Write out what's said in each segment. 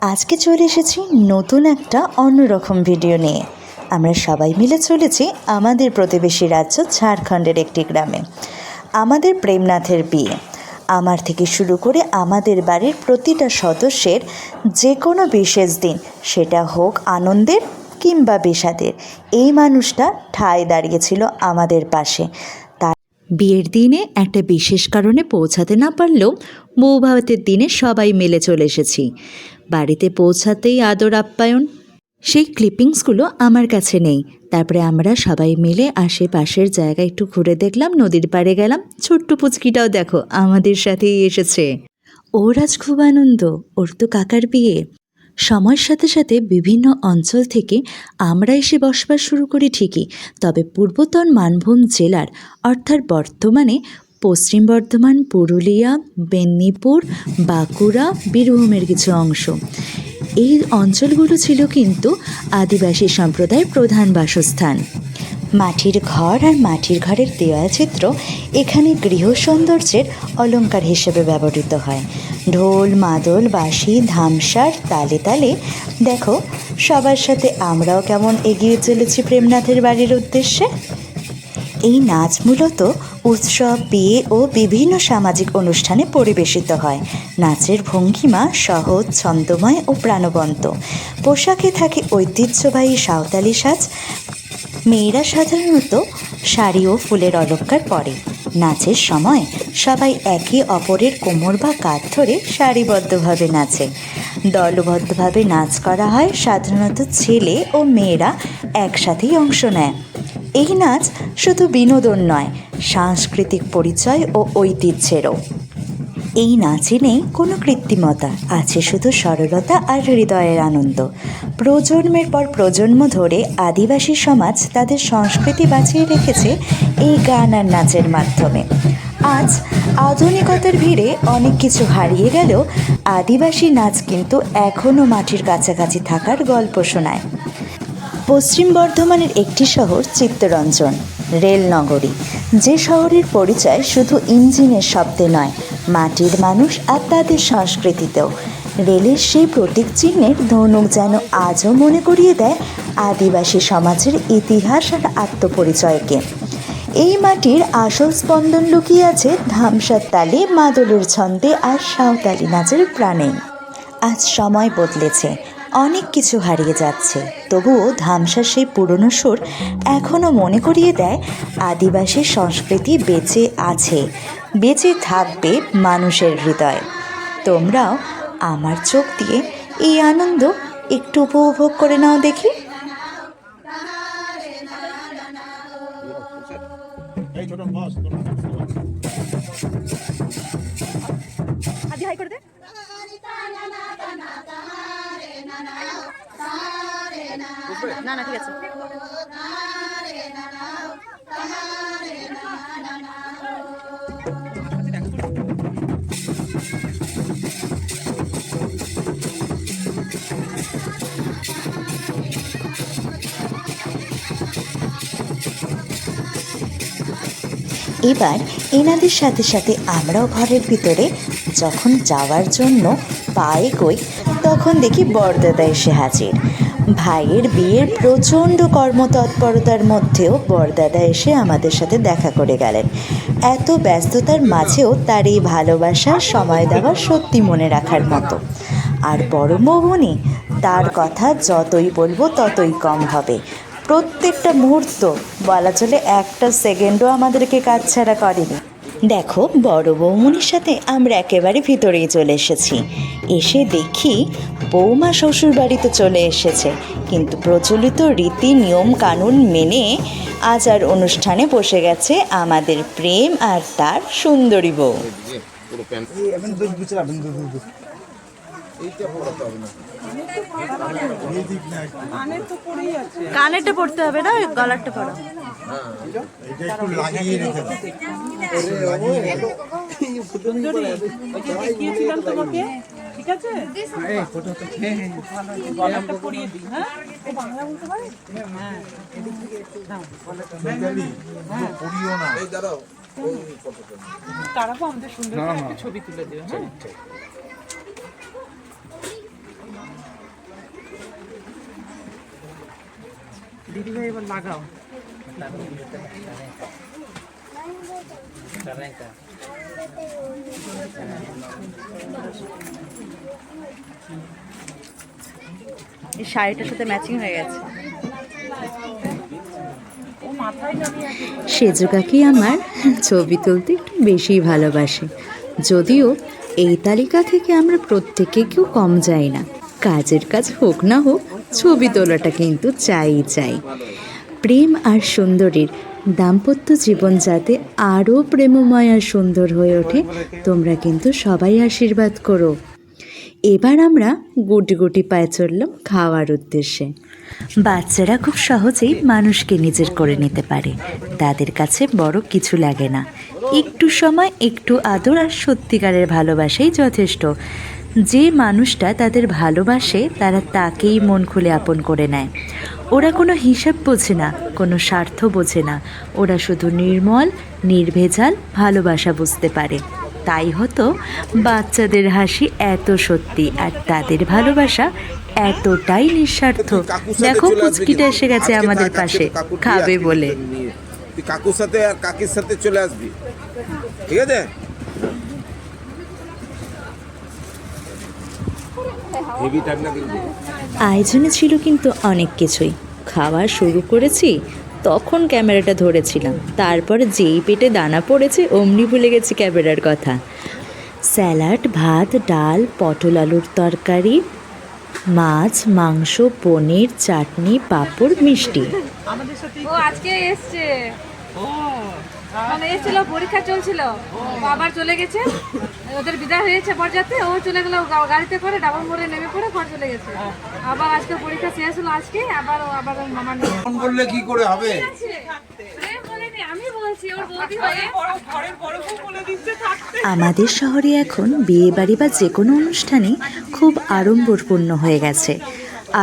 আজকে চলে এসেছি নতুন একটা অন্যরকম ভিডিও নিয়ে। আমরা সবাই মিলে চলেছি আমাদের প্রতিবেশী রাজ্য ঝাড়খণ্ডের একটি গ্রামে। আমাদের প্রেমনাথের বিয়ে। আমার থেকে শুরু করে আমাদের বাড়ির প্রতিটা সদস্যের যে কোনো বিশেষ দিন, সেটা হোক আনন্দের কিংবা বিষাদের, এই মানুষটা ঠায় দাঁড়িয়েছিল আমাদের পাশে। তার বিয়ের দিনে একটা বিশেষ কারণে পৌঁছাতে না পারলেও বৌভাতের দিনে সবাই মিলে চলে এসেছি। বাড়িতে পৌঁছাতেই আদর আপ্যায়ন, সেই ক্লিপিংসগুলো আমার কাছে নেই। তারপরে আমরা সবাই মিলে আশেপাশের জায়গা একটু ঘুরে দেখলাম, নদীর পাড়ে গেলাম। ছোট্ট পুচকিটাও দেখো আমাদের সাথেই এসেছে। ওর আজ খুব আনন্দ, ওর তো কাকার বিয়ে। সময়ের সাথে সাথে বিভিন্ন অঞ্চল থেকে আমরা এসে বসবাস শুরু করি ঠিকই, তবে পূর্বতন মানভূম জেলার অর্থাৎ বর্তমানে পশ্চিম বর্ধমান, পুরুলিয়া, মেদিনীপুর, বাঁকুড়া, বীরভূমের কিছু অংশ, এই অঞ্চলগুলো ছিল কিন্তু আদিবাসী সম্প্রদায়ের প্রধান বাসস্থান। মাটির ঘর আর মাটির ঘরের দেওয়ালচিত্র এখানে গৃহ সৌন্দর্যের অলংকার হিসেবে ব্যবহৃত হয়। ঢোল, মাদল, বাঁশি, ধামসার তালে তালে দেখো সবার সাথে আমরাও কেমন এগিয়ে চলেছি প্রেমনাথের বাড়ির উদ্দেশ্যে। এই নাচ মূলত উৎসব, বিয়ে ও বিভিন্ন সামাজিক অনুষ্ঠানে পরিবেশিত হয়। নাচের ভঙ্গিমা সহজ, ছন্দময় ও প্রাণবন্ত। পোশাকে থাকে ঐতিহ্যবাহী সাঁওতালি সাজ। মেয়েরা সাধারণত শাড়ি ও ফুলের অলংকার পরে। নাচের সময় সবাই একে অপরের কোমর বা কাঁধ ধরে সারিবদ্ধভাবে নাচে। দলবদ্ধভাবে নাচ করা হয়, সাধারণত ছেলে ও মেয়েরা একসাথেই অংশ নেয়। এই নাচ শুধু বিনোদন নয়, সাংস্কৃতিক পরিচয় ও ঐতিহ্যেরও। এই নাচে নেই কোনো কৃত্রিমতা, আছে শুধু সরলতা আর হৃদয়ের আনন্দ। প্রজন্মের পর প্রজন্ম ধরে আদিবাসী সমাজ তাদের সংস্কৃতি বাঁচিয়ে রেখেছে এই গান আর নাচের মাধ্যমে। আজ আধুনিকতার ভিড়ে অনেক কিছু হারিয়ে গেলেও আদিবাসী নাচ কিন্তু এখনও মাটির কাছাকাছি থাকার গল্প শোনায়। পশ্চিম বর্ধমানের একটি শহর চিত্তরঞ্জন, রেল নগরী, যে শহরের পরিচয় শুধু ইঞ্জিনের শব্দে নয়, মাটির মানুষ আর তাদের সংস্কৃতিতেও। রেলের সেই প্রতীক চিহ্নের ধনুক যেন আজও মনে করিয়ে দেয় আদিবাসী সমাজের ইতিহাস আর আত্মপরিচয়কে। এই মাটির আসল স্পন্দন লুকিয়ে আছে ধামসার তালে, মাদলের ছন্দে আর সাঁওতালি নাচের প্রাণে। আজ সময় বদলেছে, অনেক কিছু হারিয়ে যাচ্ছে, তবুও ধামসার সেই পুরনো সুর এখনও মনে করিয়ে দেয় আদিবাসী সংস্কৃতি বেঁচে আছে, বেঁচে থাকবে মানুষের হৃদয়ে। তোমরাও আমার চোখ দিয়ে এই আনন্দ একটু উপভোগ করে নাও দেখি। না না ঠিক আছে। এবার এনাদের সাথে সাথে আমরাও ঘরের ভিতরে যখন যাওয়ার জন্য পা এগোই, তখন দেখি বরদাদা এসে হাজির। ভাইয়ের বিয়ের প্রচণ্ড কর্মতৎপরতার মধ্যেও বরদাদা এসে আমাদের সাথে দেখা করে গেলেন। এত ব্যস্ততার মাঝেও তার এই ভালোবাসা, সময় দেওয়া সত্যি মনে রাখার মতো। আর বড় বৌমনি, তার কথা যতই বলবো ততই কম হবে। প্রত্যেকটা মুহূর্ত, বলা চলে একটা সেকেন্ডও আমাদেরকে কাছছাড়া করেনি। দেখো, বড় বৌমনির সাথে আমরা একেবারে ভিতরেই চলে এসেছি। এসে দেখি বৌমা শ্বশুর বাড়িতে চলে এসেছে, কিন্তু প্রচলিত রীতি নিয়ম কানুন মেনে আজ আর অনুষ্ঠানে বসে গেছে আমাদের প্রেম আর তার সুন্দরী বউ। কানেরটা পড়তে হবে না, গলারটা পড়ো। তোমাকে ঠিক আছে, গলারটা পরিয়ে দিই। হ্যাঁ, ও বাংলা বলতে পারে। হ্যাঁ, তারাও আমাদের সুন্দর একটা ছবি তুলে দেবে। হ্যাঁ, দিদি ভাই এবার লাগাও। এই শাড়িটার সাথে ম্যাচিং হয়ে গেছে। সেজো কাকি আমার ছবি তুলতে একটু বেশিই ভালোবাসে, যদিও এই তালিকা থেকে আমরা প্রত্যেকে কেউ কম যাই না। কাজের কাজ হোক না হোক, ছবি তোলাটা কিন্তু চাই। প্রেম আর সুন্দরীর দাম্পত্য জীবন যাতে আরও প্রেমময় আর সুন্দর হয়ে ওঠে, তোমরা কিন্তু সবাই আশীর্বাদ করো। এবার আমরা গুটি গুটি পায়ে চললাম খাওয়ার উদ্দেশ্যে। বাচ্চারা খুব সহজেই মানুষকে নিজের করে নিতে পারে, তাদের কাছে বড় কিছু লাগে না। একটু সময়, একটু আদর আর সত্যিকারের ভালোবাসাই যথেষ্ট। যে মানুষটা তাদের ভালোবাসে তারা তাকেই মন খুলে আপন করে নেয়। ওরা কোনো হিসাব বোঝে না, কোনো স্বার্থ বোঝে না, ওরা শুধু নির্মল নির্ভেজাল ভালোবাসা বুঝতে পারে। তাই হতো বাচ্চাদের হাসি এত সত্যি আর তাদের ভালোবাসা এতটাই নিঃস্বার্থ। দেখো পুচকিটা এসে গেছে আমাদের পাশে খাবে বলে। তুই কাকুর সাথে আর কাকির সাথে চলে আসবি, ঠিক আছে? আয়োজনে ছিল কিন্তু অনেক কিছুই। খাওয়া শুরু করেছি, তখন ক্যামেরাটা ধরেছিলাম, তারপরে যেই পেটে দানা পড়েছে অমনি ভুলে গেছি ক্যামেরার কথা। স্যালাড, ভাত, ডাল, পটল আলুর তরকারি, মাছ, মাংস, পনির, চাটনি, পাঁপড়, মিষ্টি। আমাদের সাথে ও আজকে এসছে, মানে এসেছিল, পরীক্ষা চলছিল, ও আবার চলে গেছে। ওদের বিদায় হয়েছে বরযাত্রী, ও চলে গেল গাড়িতে করে, ডাবল মোড়ে নেমে পড়ে ঘর চলে গেছে। আবার আজকে পরীক্ষা শেষ হলো আজকে, আবার ওর মামা নিয়ে ফোন করলে কি করে হবে? আমি বলছি ওর বৌদি হয়ে ঘরের বড় বউ বলে দিচ্ছে থাকতে। আমাদের শহরে এখন বিয়েবাড়ি বা যে কোনো অনুষ্ঠানে খুব আড়ম্বরপূর্ণ হয়ে গেছে।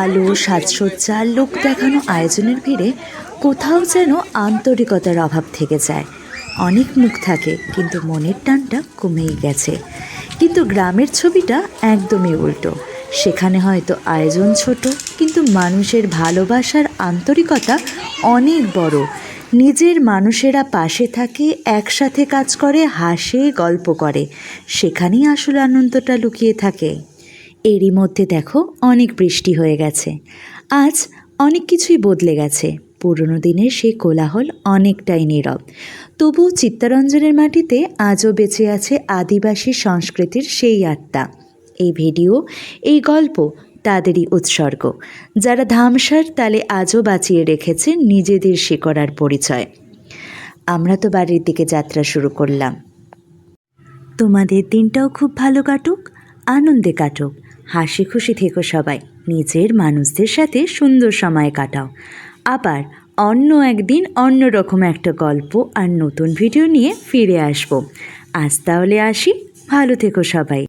আলো, সাজসজ্জা, লোক দেখানো আয়োজনের ভিড়ে কোথাও যেন আন্তরিকতার অভাব থেকে যায়। অনেক মুখ থাকে কিন্তু মনের টানটা কমেই গেছে। কিন্তু গ্রামের ছবিটা একদমই উল্টো। সেখানে হয়তো আয়োজন ছোট, কিন্তু মানুষের ভালোবাসার আন্তরিকতা অনেক বড়। নিজের মানুষেরা পাশে থাকে, একসাথে কাজ করে, হাসে, গল্প করে। সেখানেই আসলে আনন্দটা লুকিয়ে থাকে। এরই মধ্যে দেখো অনেক বৃষ্টি হয়ে গেছে। আজ অনেক কিছুই বদলে গেছে। পুরনো দিনের সেই কোলাহল অনেকটাই নীরব। তবুও চিত্তরঞ্জনের মাটিতে আজও বেঁচে আছে আদিবাসী সংস্কৃতির সেই আত্মা। এই ভিডিও, এই গল্প তাদেরই উৎসর্গ, যারা ধামসার তালে আজও বাঁচিয়ে রেখেছে নিজেদের শিকড়ার পরিচয়। আমরা তো বাড়ির দিকে যাত্রা শুরু করলাম। তোমাদের দিনটাও খুব ভালো কাটুক, আনন্দে কাটুক, হাসি খুশি থেকো সবাই, নিজের মানুষদের সাথে সুন্দর সময় কাটাও। আবার অন্য একদিন অন্য রকম একটা গল্প আর নতুন ভিডিও নিয়ে ফিরে আসবো। আজ তাহলে আসি, ভালো থেকো সবাই।